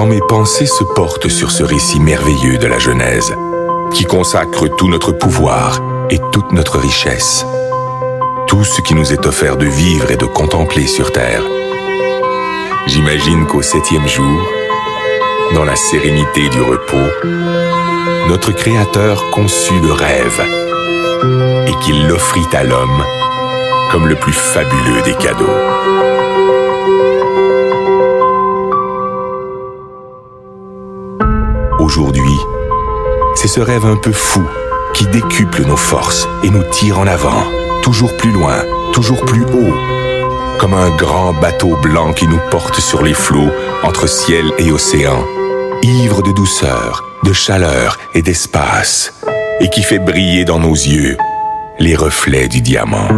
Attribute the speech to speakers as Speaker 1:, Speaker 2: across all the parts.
Speaker 1: Quand mes pensées se portent sur ce récit merveilleux de la Genèse, qui consacre tout notre pouvoir et toute notre richesse, tout ce qui nous est offert de vivre et de contempler sur terre, j'imagine qu'au 7e jour, dans la sérénité du repos, notre Créateur conçut le rêve et qu'il l'offrit à l'homme comme le plus fabuleux des cadeaux. Aujourd'hui, c'est ce rêve un peu fou qui décuple nos forces et nous tire en avant, toujours plus loin, toujours plus haut, comme un grand bateau blanc qui nous porte sur les flots entre ciel et océan, ivre de douceur, de chaleur et d'espace, et qui fait briller dans nos yeux les reflets du diamant.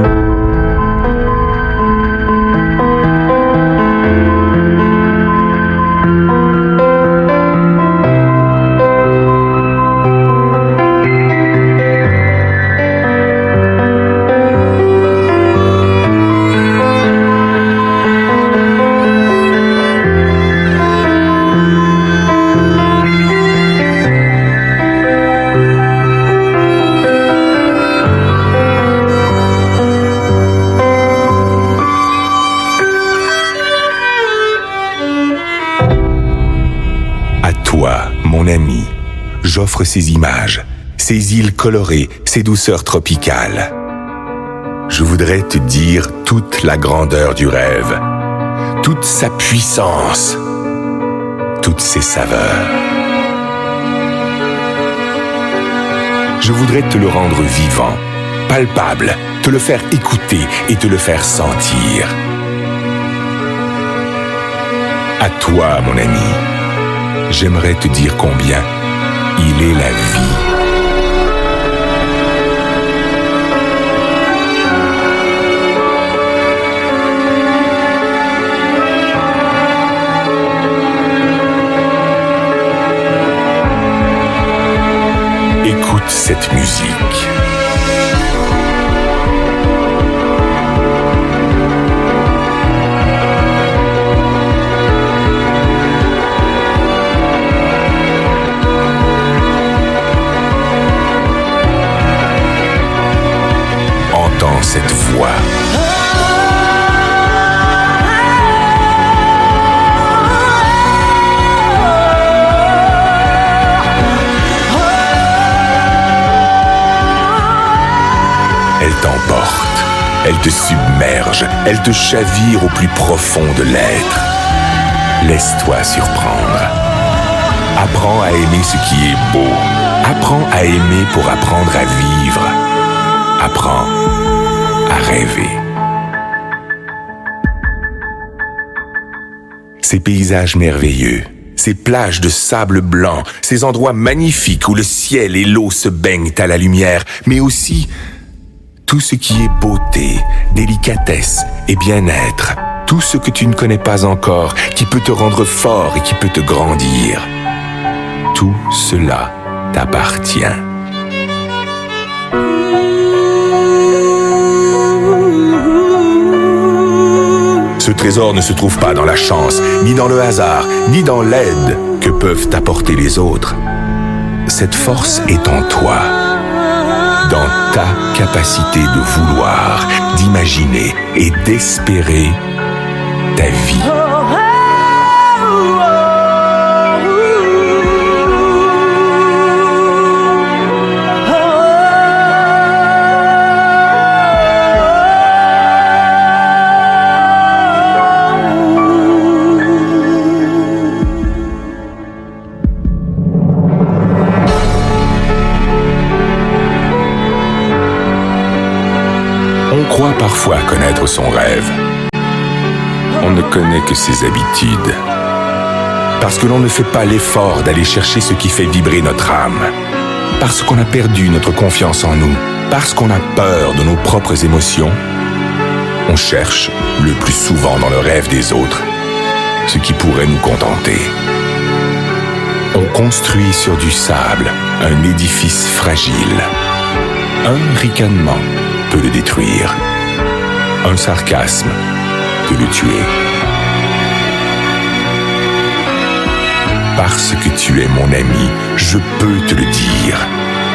Speaker 1: Toi, mon ami, j'offre ces images, ces îles colorées, ces douceurs tropicales. Je voudrais te dire toute la grandeur du rêve, toute sa puissance, toutes ses saveurs. Je voudrais te le rendre vivant, palpable, te le faire écouter et te le faire sentir. À toi, mon ami, j'aimerais te dire combien il est la vie. Écoute cette musique. Entends cette voix. Elle t'emporte, elle te submerge, elle te chavire au plus profond de l'être. Laisse-toi surprendre. Apprends à aimer ce qui est beau. Apprends à aimer pour apprendre à vivre. Apprends à rêver. Ces paysages merveilleux, ces plages de sable blanc, ces endroits magnifiques où le ciel et l'eau se baignent à la lumière, mais aussi tout ce qui est beauté, délicatesse et bien-être, tout ce que tu ne connais pas encore, qui peut te rendre fort et qui peut te grandir. Tout cela t'appartient. Ce trésor ne se trouve pas dans la chance, ni dans le hasard, ni dans l'aide que peuvent t'apporter les autres. Cette force est en toi, dans ta capacité de vouloir, d'imaginer et d'espérer ta vie. On croit parfois connaître son rêve. On ne connaît que ses habitudes. Parce que l'on ne fait pas l'effort d'aller chercher ce qui fait vibrer notre âme. Parce qu'on a perdu notre confiance en nous. Parce qu'on a peur de nos propres émotions. On cherche, le plus souvent dans le rêve des autres, ce qui pourrait nous contenter. On construit sur du sable un édifice fragile. Un ricanement peut le détruire. Un sarcasme peut le tuer. Parce que tu es mon ami, je peux te le dire.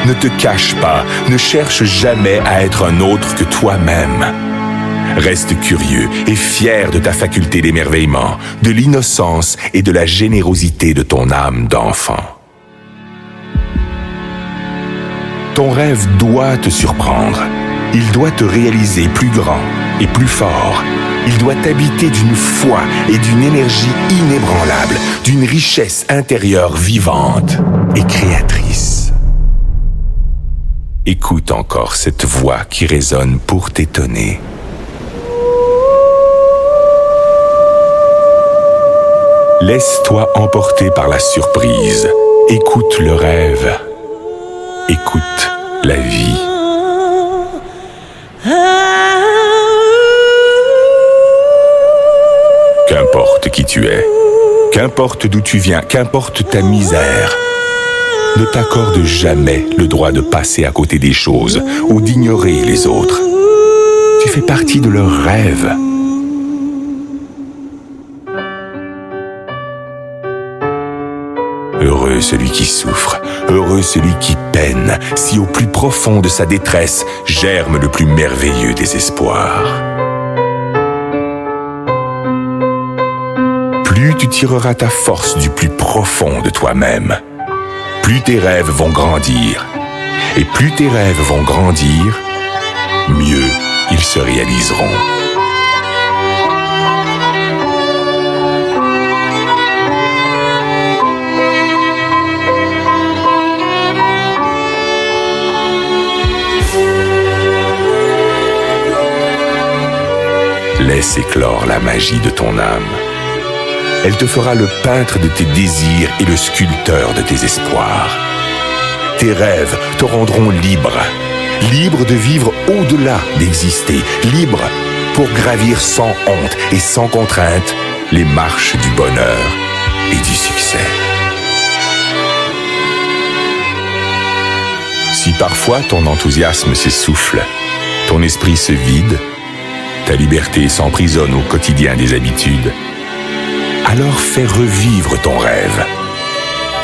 Speaker 1: Ne te cache pas, ne cherche jamais à être un autre que toi-même. Reste curieux et fier de ta faculté d'émerveillement, de l'innocence et de la générosité de ton âme d'enfant. Ton rêve doit te surprendre. Il doit te réaliser plus grand et plus fort. Il doit t'habiter d'une foi et d'une énergie inébranlable, d'une richesse intérieure vivante et créatrice. Écoute encore cette voix qui résonne pour t'étonner. Laisse-toi emporter par la surprise. Écoute le rêve. Écoute la vie. Qu'importe qui tu es, qu'importe d'où tu viens, qu'importe ta misère, ne t'accorde jamais le droit de passer à côté des choses ou d'ignorer les autres. Tu fais partie de leurs rêves. Heureux celui qui souffre, heureux celui qui peine, si au plus profond de sa détresse germe le plus merveilleux des espoirs. Plus tu tireras ta force du plus profond de toi-même, plus tes rêves vont grandir. Et plus tes rêves vont grandir, mieux ils se réaliseront. Laisse éclore la magie de ton âme. Elle te fera le peintre de tes désirs et le sculpteur de tes espoirs. Tes rêves te rendront libre, libre de vivre au-delà d'exister, libre pour gravir sans honte et sans contrainte les marches du bonheur et du succès. Si parfois ton enthousiasme s'essouffle, ton esprit se vide, ta liberté s'emprisonne au quotidien des habitudes, alors fais revivre ton rêve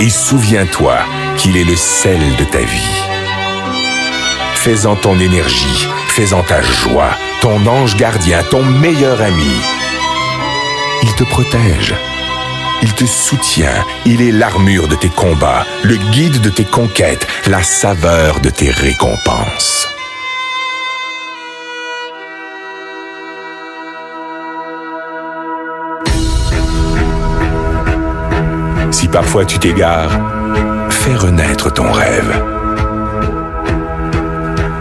Speaker 1: et souviens-toi qu'il est le sel de ta vie. Fais-en ton énergie, fais-en ta joie, ton ange gardien, ton meilleur ami. Il te protège, il te soutient, il est l'armure de tes combats, le guide de tes conquêtes, la saveur de tes récompenses. Si parfois tu t'égares, fais renaître ton rêve.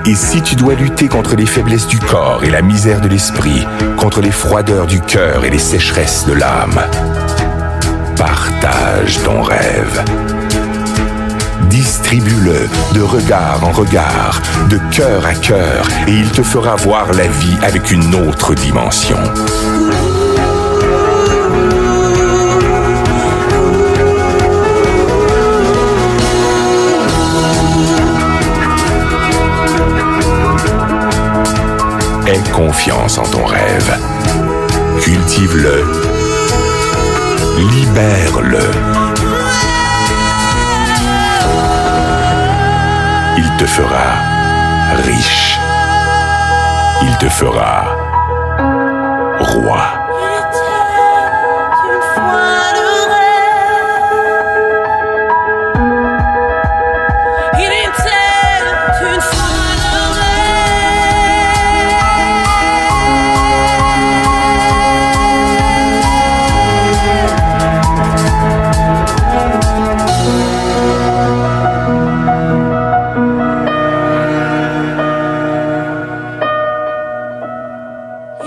Speaker 1: Et si tu dois lutter contre les faiblesses du corps et la misère de l'esprit, contre les froideurs du cœur et les sécheresses de l'âme, partage ton rêve. Distribue-le de regard en regard, de cœur à cœur, et il te fera voir la vie avec une autre dimension. Aie confiance en ton rêve. Cultive-le. Libère-le. Il te fera riche. Il te fera roi.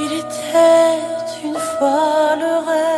Speaker 2: Il était une fois le rêve.